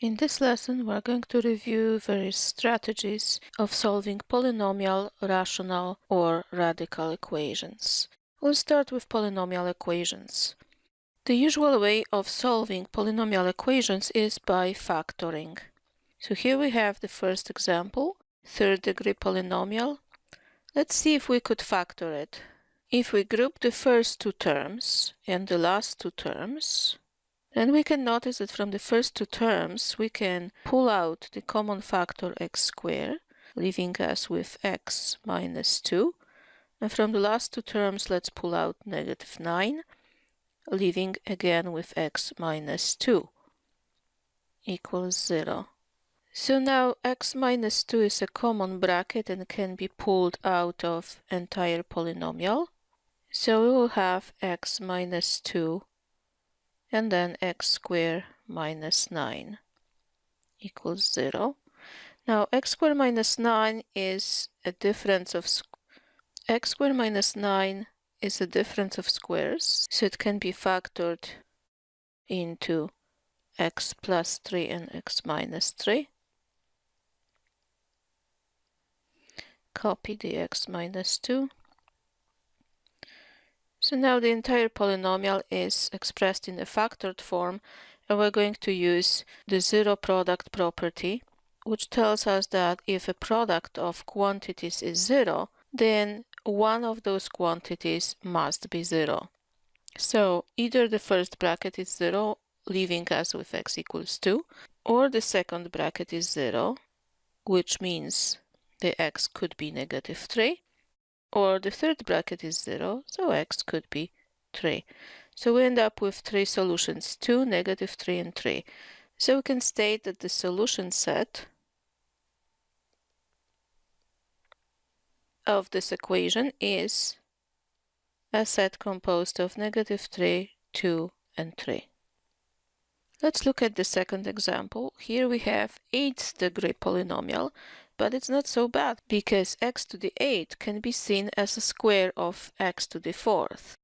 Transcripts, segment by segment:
In this lesson, we're going to review various strategies of solving polynomial, rational, or radical equations. We'll start with polynomial equations. The usual way of solving polynomial equations is by factoring. So here we have the first example, third-degree polynomial. Let's see if we could factor it. If we group the first two terms and the last two terms, then we can notice that from the first two terms we can pull out the common factor x squared, leaving us with x minus 2. And from the last two terms let's pull out negative 9, leaving again with x minus 2 equals 0. So now x minus 2 is a common bracket and can be pulled out of entire polynomial. So we will have x minus 2 and then x squared minus 9 equals 0. Now x squared minus 9 is a difference of x squared minus 9 is a difference of squares, so it can be factored into x plus 3 and x minus 3. Copy the x minus 2. So now the entire polynomial is expressed in a factored form, and we're going to use the zero product property, which tells us that if a product of quantities is 0, then one of those quantities must be 0. So either the first bracket is 0, leaving us with x equals 2, or the second bracket is 0, which means the x could be negative 3. Or the third bracket is 0, so x could be 3. So we end up with three solutions, 2, negative 3, and 3. So we can state that the solution set of this equation is a set composed of negative 3, 2, and 3. Let's look at the second example. Here we have 8th degree polynomial, but it's not so bad because x to the 8th can be seen as a square of x to the 4th.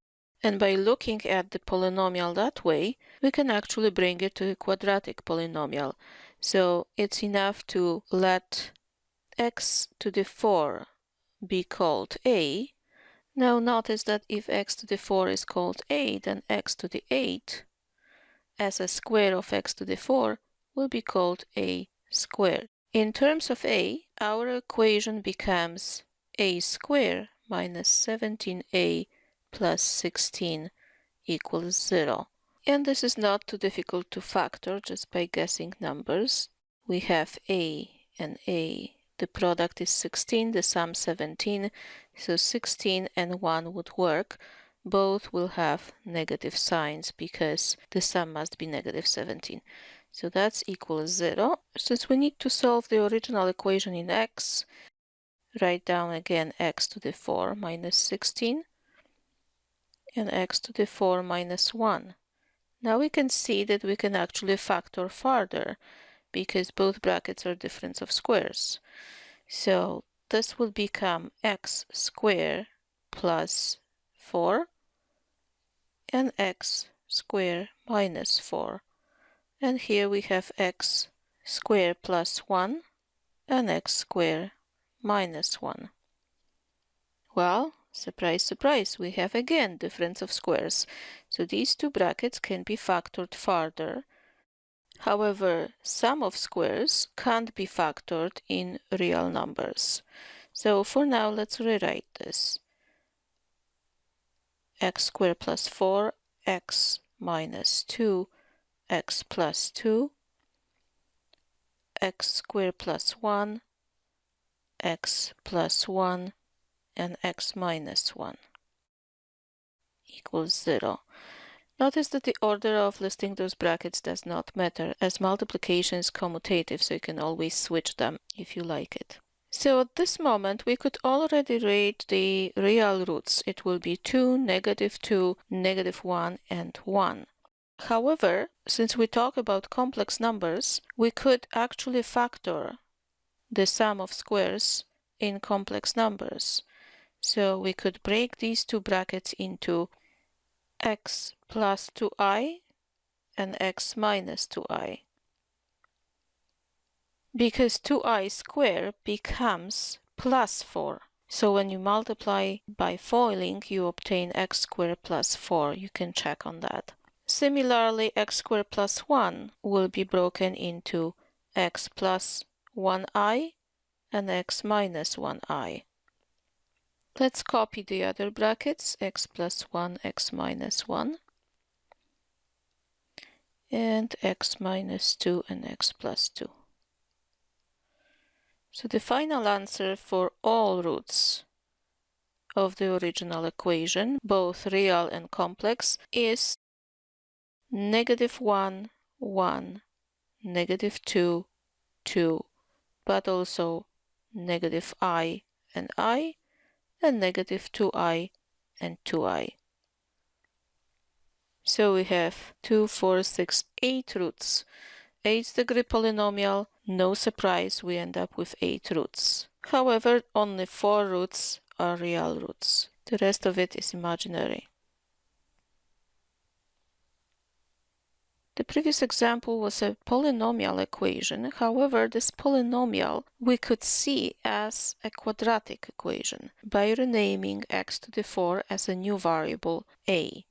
And by looking at the polynomial that way, we can actually bring it to a quadratic polynomial. So it's enough to let x to the 4 be called a. Now notice that if x to the 4 is called a, then x to the 8 as a square of x to the 4 will be called a squared. In terms of a, our equation becomes a squared minus 17a plus 16 equals 0. And this is not too difficult to factor just by guessing numbers. We have a and a. The product is 16, the sum 17, so 16 and 1 would work. Both will have negative signs because the sum must be negative 17. So that's equals 0. Since we need to solve the original equation in x, write down again x to the 4 minus 16 and x to the 4 minus 1. Now we can see that we can actually factor farther because both brackets are difference of squares. So this will become x squared plus 4 and x squared minus 4. And here we have x squared plus 1 and x squared minus 1. Well, surprise, surprise, we have again difference of squares. So these two brackets can be factored farther. However, sum of squares can't be factored in real numbers. So for now, let's rewrite this. X squared plus 4, x minus 2, x plus 2, x squared plus 1, x plus 1, and x minus 1 equals 0. Notice that the order of listing those brackets does not matter, as multiplication is commutative, so you can always switch them if you like it. So at this moment, we could already rate the real roots. It will be 2, negative 2, negative 1, and 1. However, since we talk about complex numbers, we could actually factor the sum of squares in complex numbers. So we could break these two brackets into x plus 2i and x minus 2i. because 2i squared becomes plus 4. So when you multiply by foiling, you obtain x squared plus 4. You can check on that. Similarly, x squared plus 1 will be broken into x plus 1i and x minus 1i. Let's copy the other brackets, x plus 1, x minus 1, and x minus 2 and x plus 2. So the final answer for all roots of the original equation, both real and complex, is -1, 1, -2, 2, but also -i, and -2i and 2i. So we have 2, 4, 6, 8 roots. 8th degree polynomial, no surprise, we end up with 8 roots. However, only 4 roots are real roots. The rest of it is imaginary. The previous example was a polynomial equation. However, this polynomial we could see as a quadratic equation by renaming x to the 4 as a new variable a.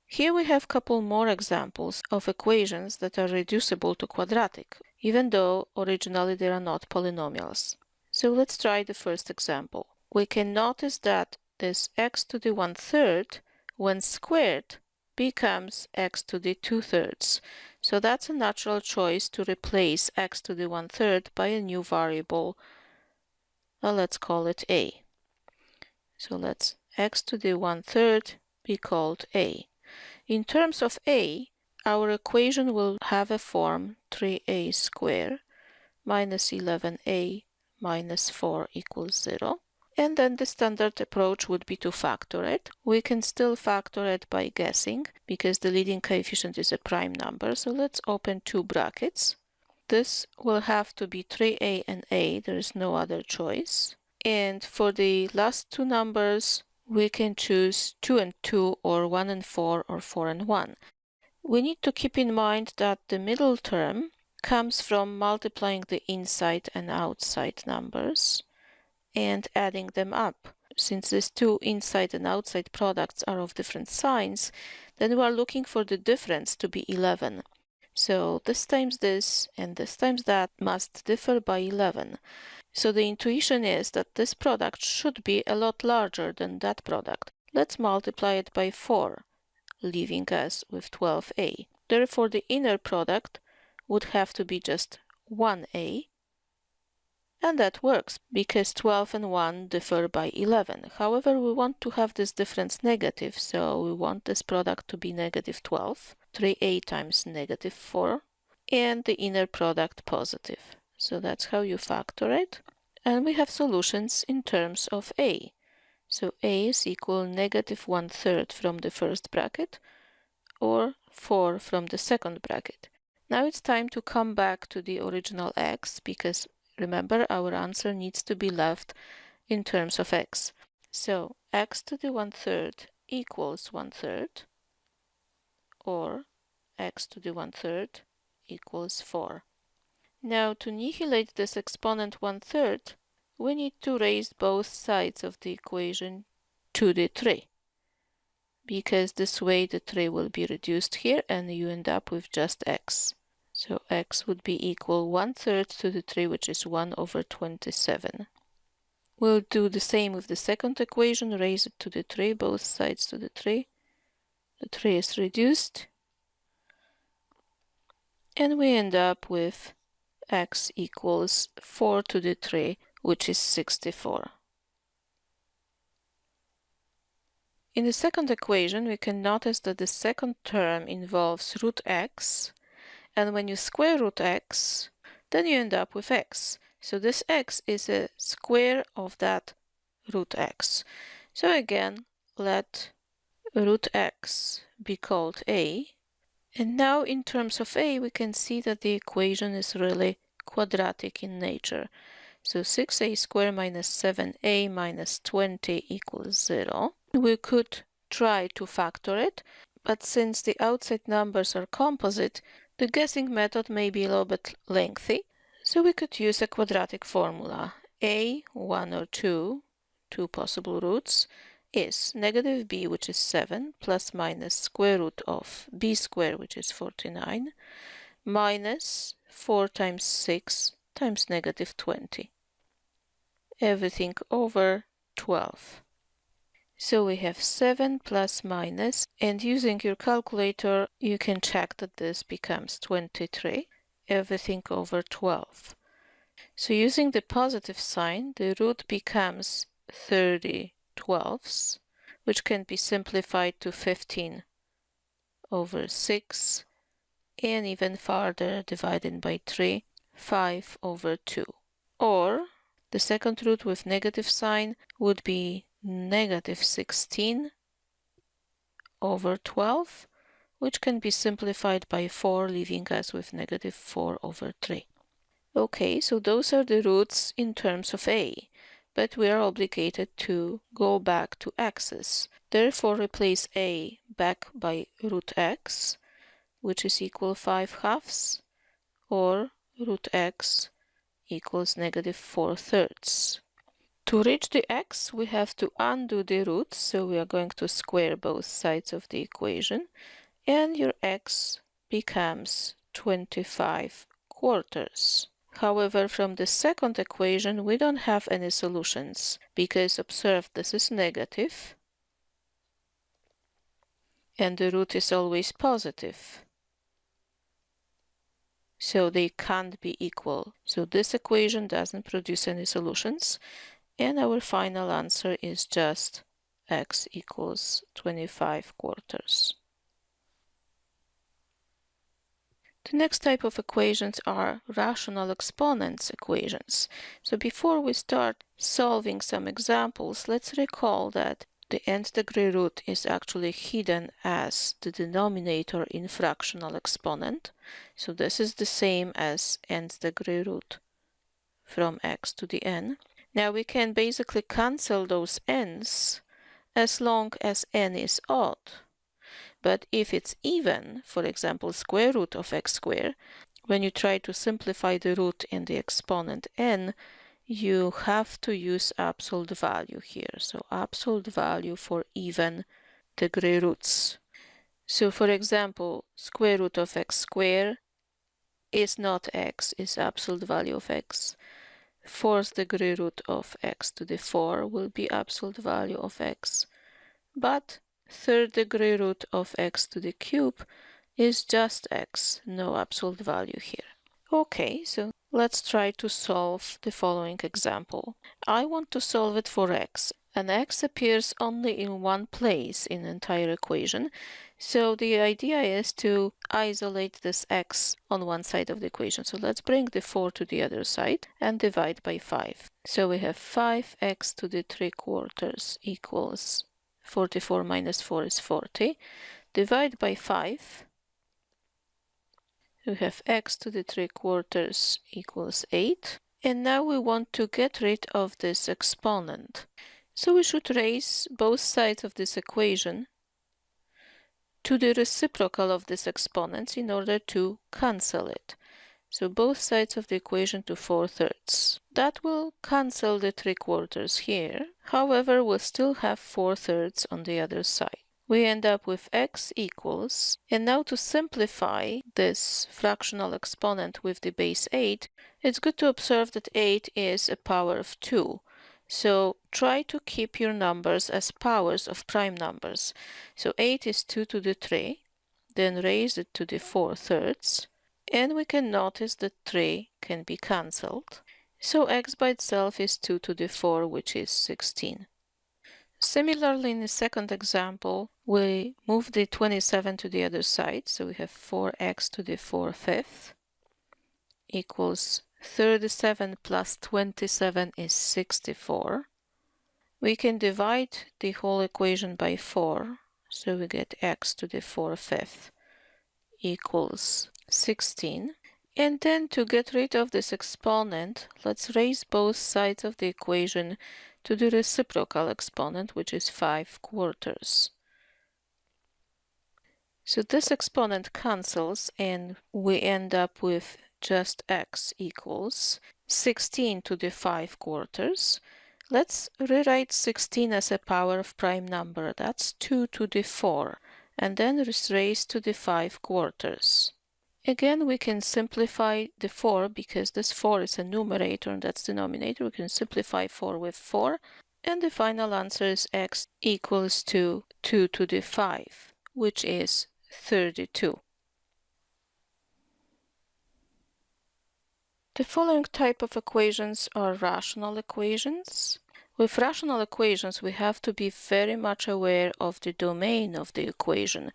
Here we have a couple more examples of equations that are reducible to quadratic, even though originally they are not polynomials. So let's try the first example. We can notice that this x to the 1/3, when squared, becomes x to the 2/3. So that's a natural choice to replace x to the 1/3 by a new variable. Let's call it a. So let's x to the 1/3 be called a. In terms of a, our equation will have a form 3a squared minus 11a minus 4 equals 0. And then the standard approach would be to factor it. We can still factor it by guessing, because the leading coefficient is a prime number. So let's open two brackets. This will have to be 3a and a. There is no other choice. And for the last two numbers, we can choose 2 and 2, or 1 and 4, or 4 and 1. We need to keep in mind that the middle term comes from multiplying the inside and outside numbers and adding them up. Since these two inside and outside products are of different signs, then we are looking for the difference to be 11. So this times this and this times that must differ by 11. So the intuition is that this product should be a lot larger than that product. Let's multiply it by 4, leaving us with 12a. Therefore, the inner product would have to be just 1a, and that works because 12 and 1 differ by 11. However, we want to have this difference negative, so we want this product to be -12, 3a times -4, and the inner product positive. So that's how you factor it. And we have solutions in terms of a. So a is equal -1/3 from the first bracket, or 4 from the second bracket. Now it's time to come back to the original x, because remember, our answer needs to be left in terms of x. So x to the 1/3 equals 1/3, or x to the 1/3 equals 4. Now, to nihilate this exponent 1/3, we need to raise both sides of the equation to the 3, because this way the 3 will be reduced here and you end up with just x. So x would be equal 1/3 to the 3, which is 1/27. We'll do the same with the second equation, raise it to the 3, both sides to the 3. The 3 is reduced, and we end up with x equals 4 to the 3, which is 64. In the second equation, we can notice that the second term involves root x, and when you square root x, then you end up with x. So this x is a square of that root x. So again, let root x be called a. And now in terms of a, we can see that the equation is really quadratic in nature. So 6a squared minus 7a minus 20 equals 0. We could try to factor it, but since the outside numbers are composite, the guessing method may be a little bit lengthy. So we could use a quadratic formula. A, 1 or 2 possible roots, is negative b, which is 7, plus minus square root of b squared, which is 49, minus 4 times 6 times negative 20. Everything over 12. So we have 7 plus minus, and using your calculator, you can check that this becomes 23, everything over 12. So using the positive sign, the root becomes 30/12, which can be simplified to 15 over 6, and even farther, divided by 3, 5 over 2. Or the second root with negative sign would be negative 16 over 12, which can be simplified by 4, leaving us with negative 4 over 3. Okay, so those are the roots in terms of a, but we are obligated to go back to x's. Therefore, replace a back by root x, which is equal 5/2, or root x equals negative 4/3. To reach the x, we have to undo the roots, so we are going to square both sides of the equation, and your x becomes 25/4. However, from the second equation, we don't have any solutions, because observe, this is negative, and the root is always positive. So they can't be equal. So this equation doesn't produce any solutions, and our final answer is just x equals 25/4. The next type of equations are rational exponents equations. So before we start solving some examples, let's recall that the nth degree root is actually hidden as the denominator in fractional exponent. So this is the same as nth degree root from x to the n. Now we can basically cancel those n's as long as n is odd. But if it's even, for example, square root of x squared, when you try to simplify the root in the exponent n, you have to use absolute value here. So absolute value for even degree roots. So for example, square root of x squared is not x, is absolute value of x. Fourth degree root of x to the 4 will be absolute value of x. But third degree root of x to the cube is just x, no absolute value here. Okay, so let's try to solve the following example. I want to solve it for x, and x appears only in one place in the entire equation. So the idea is to isolate this x on one side of the equation. So let's bring the 4 to the other side and divide by 5. So we have 5x to the 3/4 equals 44 minus 4 is 40. Divide by 5. We have x to the 3/4 equals 8. And now we want to get rid of this exponent. So we should raise both sides of this equation to the reciprocal of this exponent in order to cancel it. So both sides of the equation to 4/3. That will cancel the 3/4 here. However, we'll still have 4/3 on the other side. We end up with x equals, and now to simplify this fractional exponent with the base 8, it's good to observe that 8 is a power of 2. So try to keep your numbers as powers of prime numbers. So 8 is 2 to the 3, then raise it to the 4/3, and we can notice that 3 can be cancelled. So x by itself is 2 to the 4, which is 16. Similarly, in the second example, we move the 27 to the other side, so we have 4x to the 4/5 equals 37 plus 27 is 64. We can divide the whole equation by 4, so we get x to the 4/5 equals 16. And then to get rid of this exponent, let's raise both sides of the equation to the reciprocal exponent, which is 5/4. So this exponent cancels, and we end up with just x equals 16 to the 5 quarters, let's rewrite 16 as a power of prime number. That's 2 to the 4, and then is raised to the 5 quarters. Again, we can simplify the 4 because this 4 is a numerator and that's denominator. We can simplify 4 with 4, and the final answer is x equals to 2 to the 5, which is 32. The following type of equations are rational equations. With rational equations, we have to be very much aware of the domain of the equation,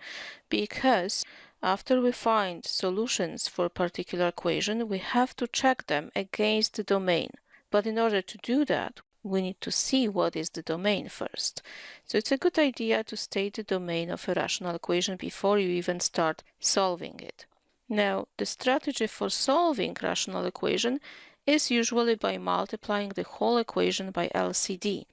because after we find solutions for a particular equation, we have to check them against the domain. But in order to do that, we need to see what is the domain first. So it's a good idea to state the domain of a rational equation before you even start solving it. Now, the strategy for solving rational equation is usually by multiplying the whole equation by LCD,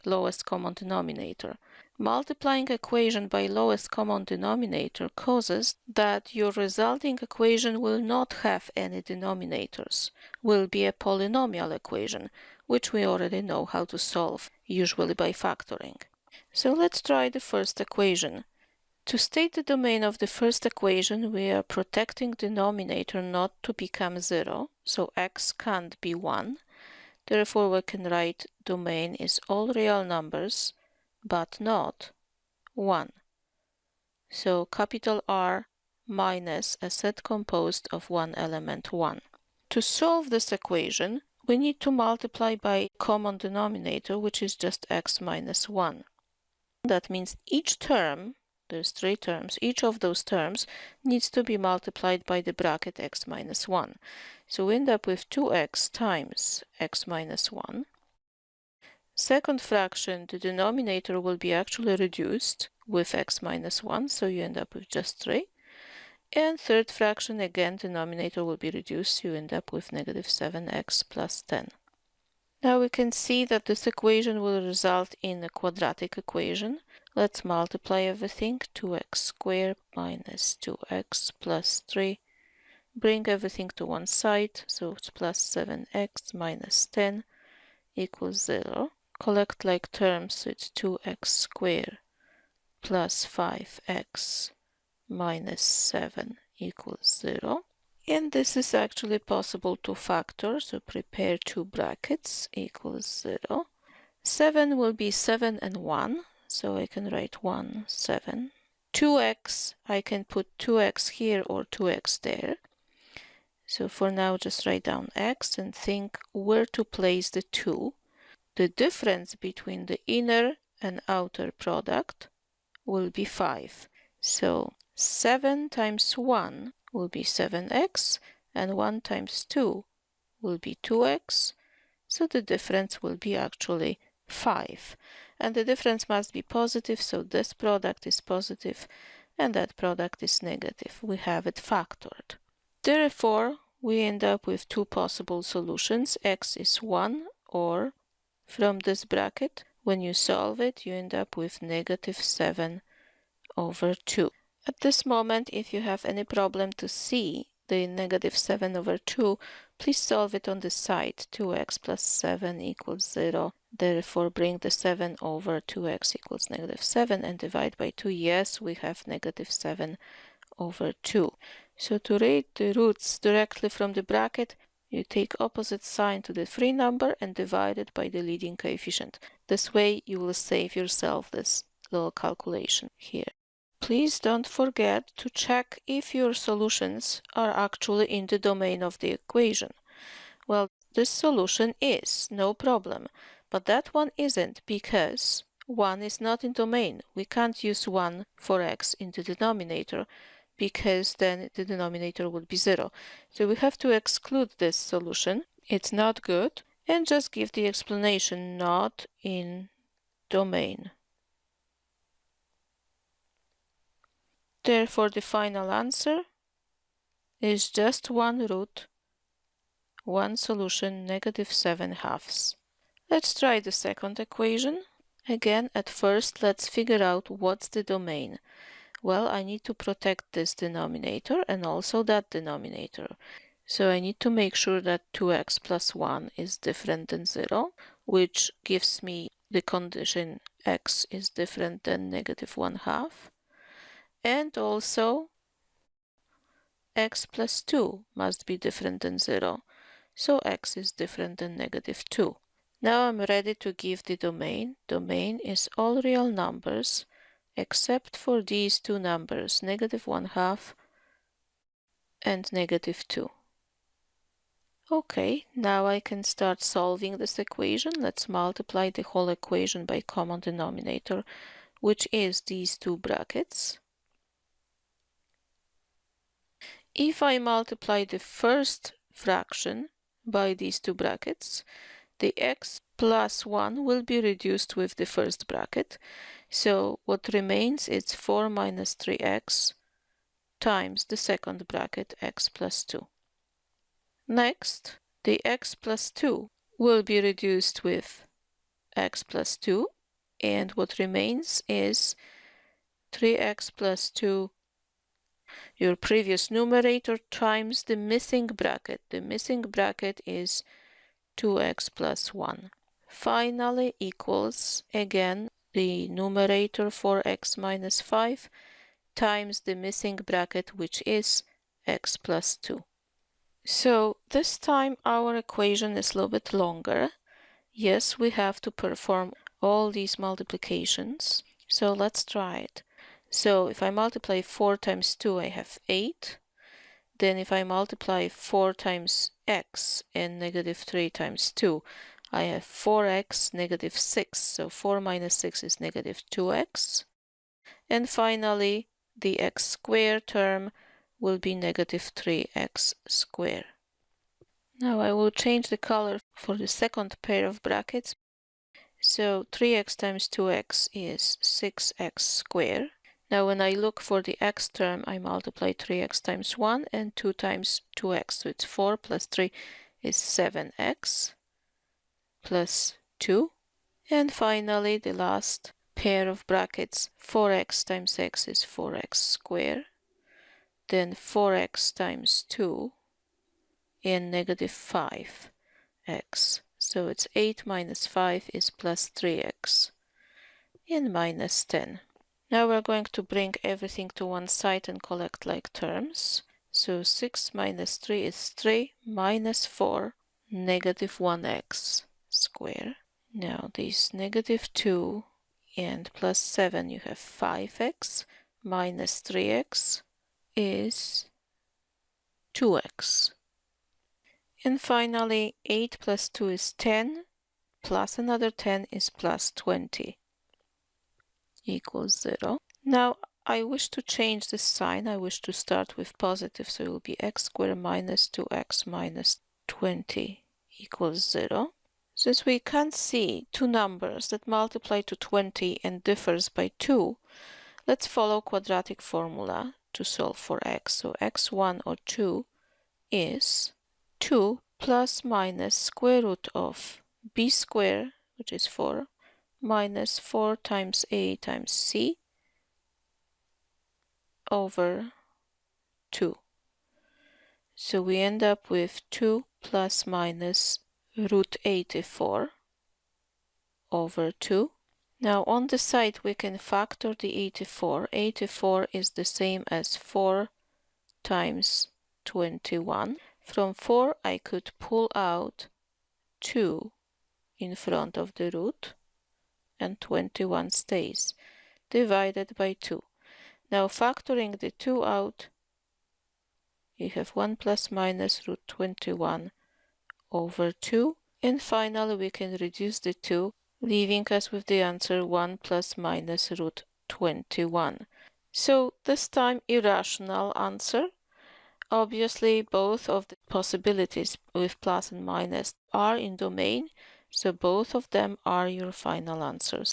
lowest common denominator. Multiplying equation by lowest common denominator causes that your resulting equation will not have any denominators, will be a polynomial equation, which we already know how to solve, usually by factoring. So let's try the first equation. To state the domain of the first equation, we are protecting denominator not to become 0, so x can't be 1. Therefore, we can write domain is all real numbers, but not 1. So capital R minus a set composed of one element 1. To solve this equation, we need to multiply by common denominator, which is just x minus 1. That means each term, there's 3 terms, each of those terms needs to be multiplied by the bracket x minus 1. So we end up with 2x times x minus 1. Second fraction, the denominator will be actually reduced with x minus 1, so you end up with just 3. And third fraction, again, denominator will be reduced, you end up with negative 7x plus 10. Now we can see that this equation will result in a quadratic equation. Let's multiply everything. 2x squared minus 2x plus 3. Bring everything to one side, so it's plus 7x minus 10 equals 0. Collect like terms, so it's 2x squared plus 5x minus 7 equals 0. And this is actually possible to factor, so prepare 2 brackets equals 0. 7 will be 7 and 1, so I can write 1, 7. 2x, I can put 2x here or 2x there. So for now, just write down x and think where to place the 2. The difference between the inner and outer product will be 5. So 7 times 1 will be 7x, and 1 times 2 will be 2x. So the difference will be actually 5. And the difference must be positive, so this product is positive and that product is negative. We have it factored. Therefore, we end up with 2 possible solutions. X is 1, or from this bracket, when you solve it, you end up with negative 7 over 2. At this moment, if you have any problem to see the negative 7 over 2, please solve it on the side. 2x plus 7 equals 0. Therefore, bring the 7 over 2x equals negative 7 and divide by 2. Yes, we have negative 7 over 2. So to read the roots directly from the bracket, you take opposite sign to the free number and divide it by the leading coefficient. This way, you will save yourself this little calculation here. Please don't forget to check if your solutions are actually in the domain of the equation. Well, this solution is, no problem, but that one isn't because 1 is not in domain. We can't use 1 for x in the denominator because then the denominator would be 0. So we have to exclude this solution. It's not good, and just give the explanation not in domain. Therefore, the final answer is just one root, one solution, negative 7 halves. Let's try the second equation. Again, at first, let's figure out what's the domain. Well, I need to protect this denominator and also that denominator. So I need to make sure that 2x plus 1 is different than 0, which gives me the condition x is different than negative 1/2. And also x plus 2 must be different than 0, so x is different than negative 2. Now I'm ready to give the domain. Domain is all real numbers except for these two numbers, negative 1/2 and negative 2. Okay, now I can start solving this equation. Let's multiply the whole equation by common denominator, which is these two brackets. If I multiply the first fraction by these two brackets, the x plus 1 will be reduced with the first bracket. So what remains is 4 minus 3x times the second bracket, x plus 2. Next, the x plus 2 will be reduced with x plus 2, and what remains is 3x plus 2, your previous numerator, times the missing bracket. The missing bracket is 2x plus 1. Finally equals, again, the numerator 4x minus 5 times the missing bracket, which is x plus 2. So this time our equation is a little bit longer. Yes, we have to perform all these multiplications. So let's try it. So if I multiply 4 times 2, I have 8. Then if I multiply 4 times x and negative 3 times 2, I have 4x, negative 6. So 4 minus 6 is negative 2x. And finally, the x squared term will be negative 3x squared. Now I will change the color for the second pair of brackets. So 3x times 2x is 6x squared. Now when I look for the x term, I multiply 3x times 1 and 2 times 2x. So it's 4 plus 3 is 7x plus 2. And finally, the last pair of brackets, 4x times x is 4x squared. Then 4x times 2 and negative 5x. So it's 8 minus 5 is plus 3x and minus 10. Now we're going to bring everything to one side and collect like terms. So 6 minus 3 is 3 minus 4, negative 1x squared. Now this negative 2 and plus 7, you have 5x minus 3x is 2x. And finally, 8 plus 2 is 10, plus another 10 is plus 20, equals 0. Now, I wish to change this sign. I wish to start with positive, so it will be x squared minus 2x minus 20 equals 0. Since we can't see two numbers that multiply to 20 and differs by 2, let's follow quadratic formula to solve for x. So x1 or 2 is 2 plus minus square root of b squared, which is 4, minus 4 times a times c over 2. So we end up with 2 plus minus root 84 over 2. Now on the side we can factor the 84. 84 is the same as 4 times 21. From 4 I could pull out 2 in front of the root, and 21 stays, divided by 2. Now factoring the 2 out, you have 1 plus minus root 21 over 2, and finally we can reduce the 2, leaving us with the answer 1 plus minus root 21. So this time irrational answer. Obviously both of the possibilities with plus and minus are in domain, so both of them are your final answers.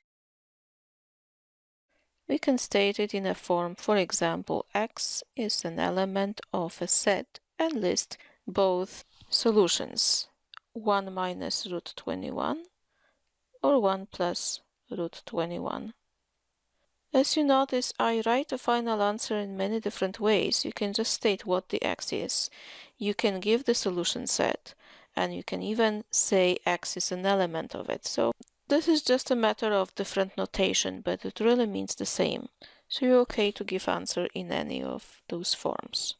We can state it in a form, for example, x is an element of a set, and list both solutions, 1 minus root 21 or 1 plus root 21. As you notice, I write a final answer in many different ways. You can just state what the x is. You can give the solution set, and you can even say x is an element of it. So this is just a matter of different notation, but it really means the same. So you're okay to give answer in any of those forms.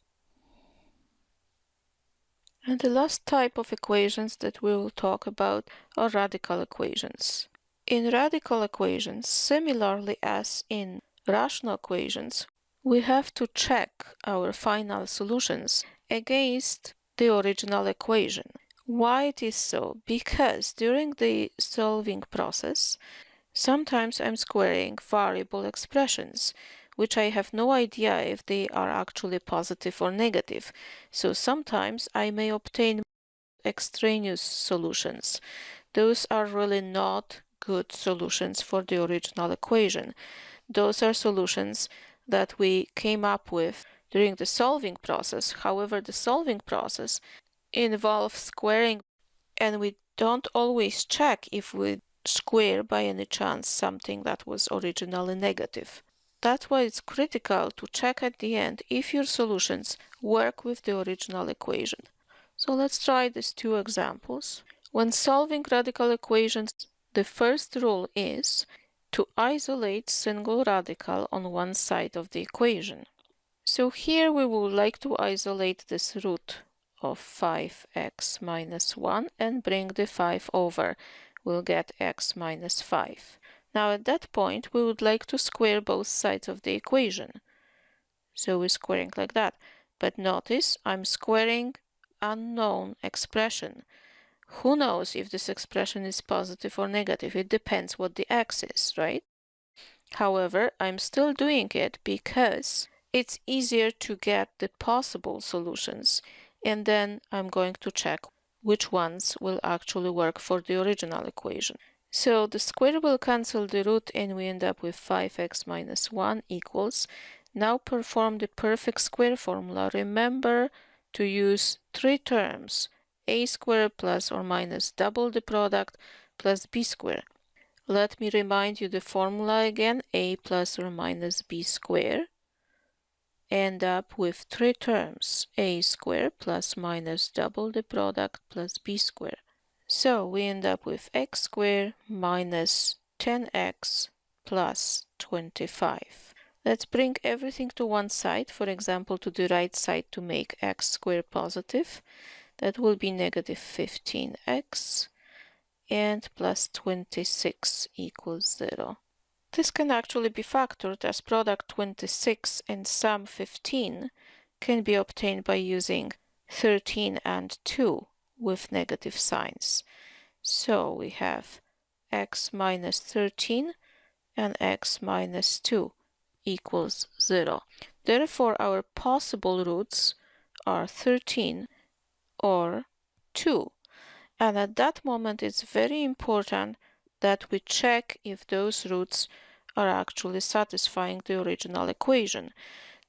And the last type of equations that we will talk about are radical equations. In radical equations, similarly as in rational equations, we have to check our final solutions against the original equation. Why it is so? Because during the solving process, sometimes I'm squaring variable expressions, which I have no idea if they are actually positive or negative. So sometimes I may obtain extraneous solutions. Those are really not good solutions for the original equation. Those are solutions that we came up with during the solving process. However, the solving process involves squaring, and we don't always check if we square by any chance something that was originally negative. That's why it's critical to check at the end if your solutions work with the original equation. So let's try these two examples. When solving radical equations, the first rule is to isolate single radical on one side of the equation. So here we would like to isolate this root of 5x minus 1 and bring the 5 over. We'll get x minus 5. Now at that point we would like to square both sides of the equation. So we're squaring like that. But notice I'm squaring unknown expression. Who knows if this expression is positive or negative? It depends what the x is, right? However, I'm still doing it because it's easier to get the possible solutions, and then I'm going to check which ones will actually work for the original equation. So the square will cancel the root and we end up with 5x minus 1 equals. Now perform the perfect square formula. Remember to use three terms: a squared plus or minus double the product plus b squared. Let me remind you the formula again: a plus or minus b squared. End up with three terms: a squared plus minus double the product plus b squared. So we end up with x squared minus 10x plus 25. Let's bring everything to one side, for example to the right side, to make x squared positive. That will be negative 15x and plus 26 equals 0. This can actually be factored, as product 26 and sum 15 can be obtained by using 13 and 2 with negative signs. So we have x minus 13 and x minus 2 equals 0. Therefore, our possible roots are 13 or 2. And at that moment, it's very important that we check if those roots are actually satisfying the original equation.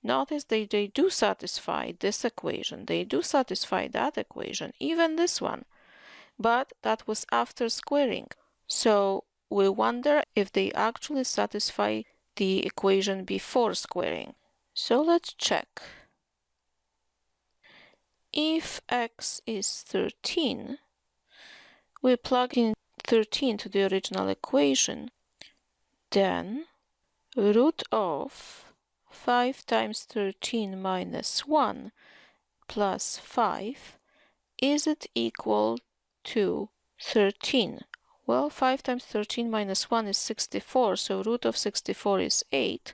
Notice they do satisfy this equation, they do satisfy that equation, even this one. But that was after squaring. So we wonder if they actually satisfy the equation before squaring. So let's check. If x is 13, we plug in 13 to the original equation, then root of 5 times 13 minus 1 plus 5, is it equal to 13? Well, 5 times 13 minus 1 is 64, so root of 64 is 8.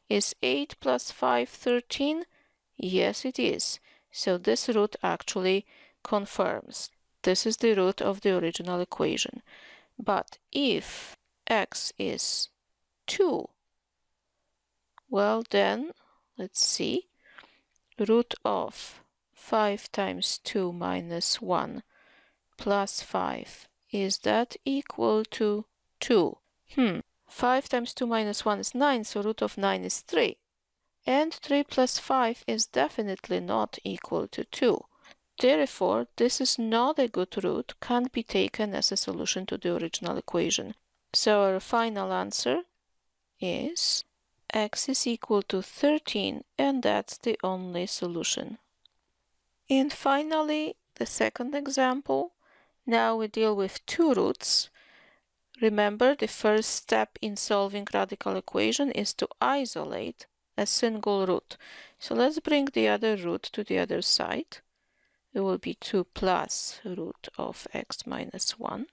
Is 8 plus 5 13? Yes, it is. So this root actually confirms. This is the root of the original equation. But if x is 2, well then, let's see, root of 5 times 2 minus 1 plus 5, is that equal to 2? 5 times 2 minus 1 is 9, so root of 9 is 3. And 3 plus 5 is definitely not equal to 2. Therefore, this is not a good root, can't be taken as a solution to the original equation. So our final answer is x is equal to 13, and that's the only solution. And finally, the second example. Now we deal with two roots. Remember, the first step in solving radical equation is to isolate a single root. So let's bring the other root to the other side. It will be 2 plus root of x minus 1.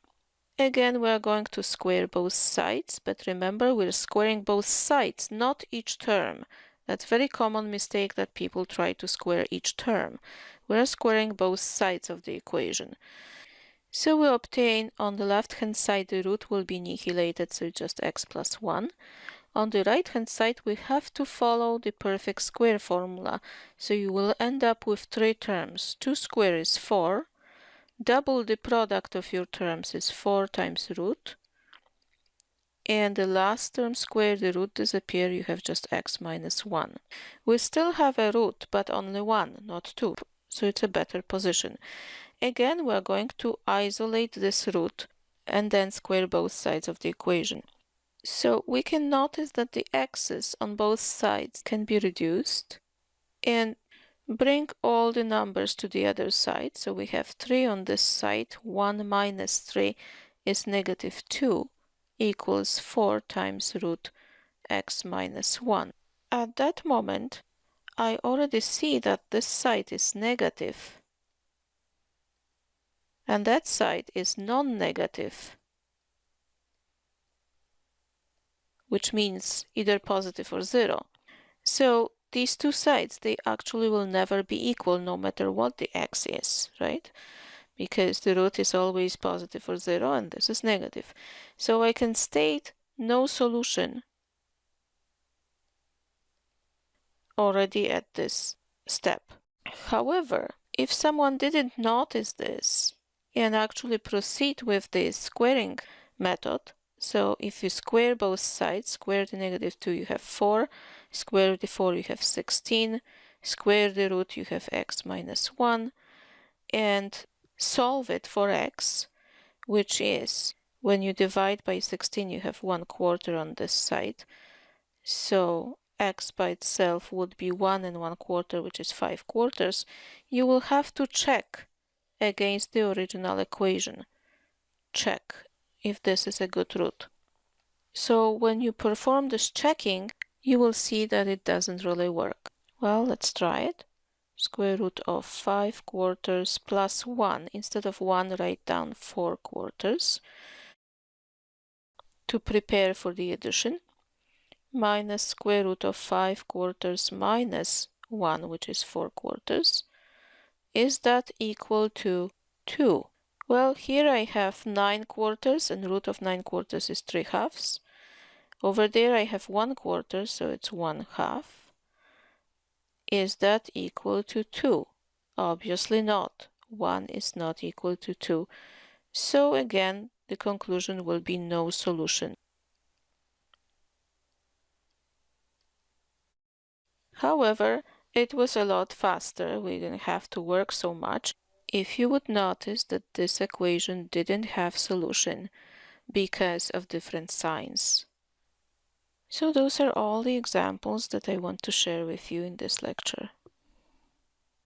Again, we are going to square both sides, but remember, we're squaring both sides, not each term. That's a very common mistake that people try to square each term. We're squaring both sides of the equation. So we obtain on the left-hand side the root will be annihilated, so just x plus 1. On the right-hand side, we have to follow the perfect square formula. So you will end up with 3 terms. 2 square is 4. Double the product of your terms is 4 times root. And the last term square, the root disappear, you have just x minus 1. We still have a root, but only 1, not 2. So it's a better position. Again, we're going to isolate this root and then square both sides of the equation. So we can notice that the x's on both sides can be reduced and bring all the numbers to the other side. So we have 3 on this side. 1 minus 3 is negative 2 equals 4 times root x minus 1. At that moment, I already see that this side is negative and that side is non-negative, which means either positive or 0. So these two sides, they actually will never be equal no matter what the x is, right? Because the root is always positive or 0 and this is negative. So I can state no solution already at this step. However, if someone didn't notice this and actually proceed with the squaring method, so if you square both sides, square the negative 2, you have 4, square the 4, you have 16, square the root, you have x minus 1, and solve it for x, which is when you divide by 16, you have 1/4 on this side. So x by itself would be 1 1/4, which is 5/4. You will have to check against the original equation. Check if this is a good root. So when you perform this checking, you will see that it doesn't really work. Well, let's try it. Square root of 5/4 plus 1. Instead of 1, write down 4/4 to prepare for the addition. Minus square root of 5/4 minus 1, which is 4/4. Is that equal to 2? Well, here I have 9/4, and root of 9/4 is 3/2. Over there I have 1/4, so it's 1/2. Is that equal to 2? Obviously not. 1 is not equal to 2. So again, the conclusion will be no solution. However, it was a lot faster. We didn't have to work so much. If you would notice that this equation didn't have solution because of different signs. So those are all the examples that I want to share with you in this lecture.